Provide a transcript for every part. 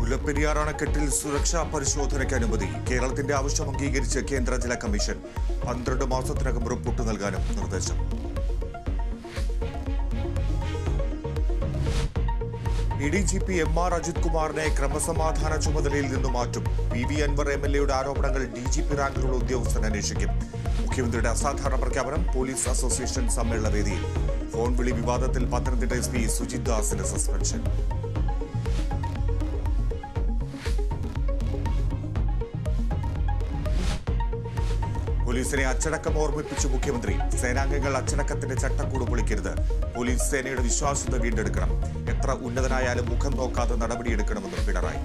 മുല്ലപ്പെരിയാർ അണക്കെട്ടിൽ സുരക്ഷാ പരിശോധനയ്ക്ക് അനുമതി. കേരളത്തിന്റെ ആവശ്യം അംഗീകരിച്ച് കേന്ദ്ര ജല കമ്മീഷൻ. 12 മാസത്തിനകം റിപ്പോർട്ട് നൽകാനും നിർദ്ദേശം. ADGP MR അജിത് കുമാറിനെ ക്രമസമാധാന ചുമതലയിൽ നിന്ന് മാറ്റും. PV അൻവർ MLA ആരോപണങ്ങൾ DGP റാങ്കിലുള്ള ഉദ്യോഗസ്ഥൻ അന്വേഷിക്കും. മുഖ്യമന്ത്രിയുടെ അസാധാരണ പ്രഖ്യാപനം പോലീസ് അസോസിയേഷൻ സമ്മേളന വേദിയിൽ. ഫോൺ വിളി വിവാദത്തിൽ പത്തനംതിട്ട SP സുജിത് ദാസിന് സസ്പെൻഷൻ. പോലീസിനെ അച്ചടക്കം ഓർമ്മിപ്പിച്ചു മുഖ്യമന്ത്രി. സേനാംഗങ്ങൾ അച്ചടക്കത്തിന്റെ ചട്ടക്കൂട് പൊളിക്കരുത്. പോലീസ് സേനയുടെ വിശ്വാസ്യത വീണ്ടെടുക്കണം. എത്ര ഉന്നതനായാലും മുഖം നോക്കാതെ നടപടിയെടുക്കണമെന്ന് പിണറായി.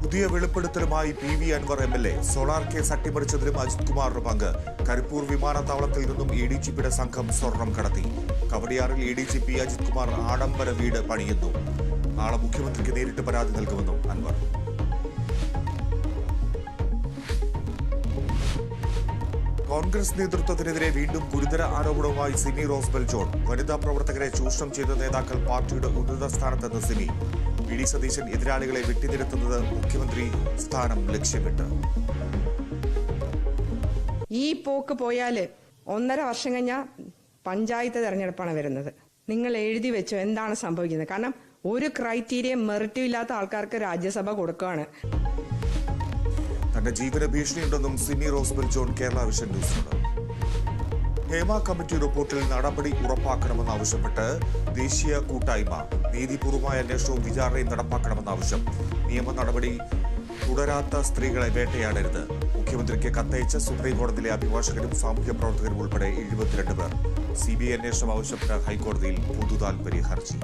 പുതിയ വെളിപ്പെടുത്തലുമായി PV Anvar MLA. Solar case അട്ടിമറിച്ചതിലും അജിത് കുമാറിന് പങ്ക്. കരിപ്പൂർ വിമാനത്താവളത്തിൽ നിന്നും ADGPയുടെ സംഘം സ്വർണം കടത്തി. കവടിയാറിൽ ADGP അജിത് കുമാർ ആഡംബര വീട് പണിയുന്നു. നാളെ മുഖ്യമന്ത്രിക്ക് നേരിട്ട് പരാതി നൽകുമെന്നും അൻവർ. കോൺഗ്രസ് നേതൃത്വത്തിനെതിരെ വീണ്ടും ഗുരുതര ആരോപണവുമായി സിമി റോസ്ബെൽ ജോൺ. വനിതാ പ്രവർത്തകരെ ചൂഷണം ചെയ്ത നേതാക്കൾ പാർട്ടിയുടെ ഉന്നത സ്ഥാനത്തെന്ന് സിമി. VD സതീശൻ എതിരാളികളെ വെട്ടിനിരത്തുന്നത് മുഖ്യമന്ത്രി സ്ഥാനം ലക്ഷ്യമിട്ട്. ഈ പോക്ക് പോയാല് 1.5 വർഷം കഴിഞ്ഞാൽ പഞ്ചായത്ത് തെരഞ്ഞെടുപ്പാണ് വരുന്നത്. നിങ്ങൾ എഴുതി വെച്ചോ എന്താണ് സംഭവിക്കുന്നത്? കാരണം ഒരു ക്രൈറ്റീരിയ മെറിറ്റും ഇല്ലാത്ത ആൾക്കാർക്ക് രാജ്യസഭ കൊടുക്കുകയാണ്. തന്റെ ജീവന ഭീഷണിയുണ്ടെന്നും സിമി റോസ്ബെൽ ജോൺ കേരള വിഷൻ ന്യൂസിനോട്. ഹേമ കമ്മിറ്റി റിപ്പോർട്ടിൽ നടപടി ഉറപ്പാക്കണമെന്നാവശ്യപ്പെട്ട് ദേശീയ കൂട്ടായ്മ. നീതിപൂർവമായ അന്വേഷണവും വിചാരണയും നടപ്പാക്കണമെന്ന ആവശ്യം. നിയമ നടപടി തുടരാത്ത സ്ത്രീകളെ വേട്ടയാടരുത്. മുഖ്യമന്ത്രിക്ക് കത്തയച്ച സുപ്രീം കോടതിയിലെ അഭിഭാഷകരും സാമൂഹ്യ പ്രവർത്തകരും ഉൾപ്പെടെ 72 പേർ. CBI അന്വേഷണം ആവശ്യപ്പെട്ട് ഹൈക്കോടതിയിൽ പൊതുതാൽപര്യ ഹർജി.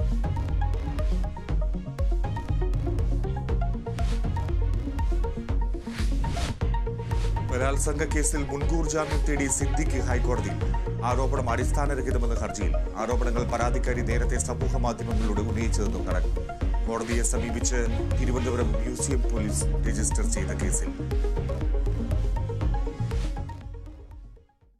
ബലാത്സംഗ കേസിൽ മുൻകൂർ ജാമ്യം തേടി സിദ്ദിഖ് ഹൈക്കോടതിയിൽ. ആരോപണം അടിസ്ഥാനരഹിതമെന്ന ഹർജിയിൽ. ആരോപണങ്ങൾ പരാതിക്കാരി നേരത്തെ സമൂഹ മാധ്യമങ്ങളിലൂടെ ഉന്നയിച്ചതെന്നും നടൻ. കോടതിയെ സമീപിച്ച് തിരുവനന്തപുരം മ്യൂസിയം പോലീസ് രജിസ്റ്റർ ചെയ്ത കേസിൽ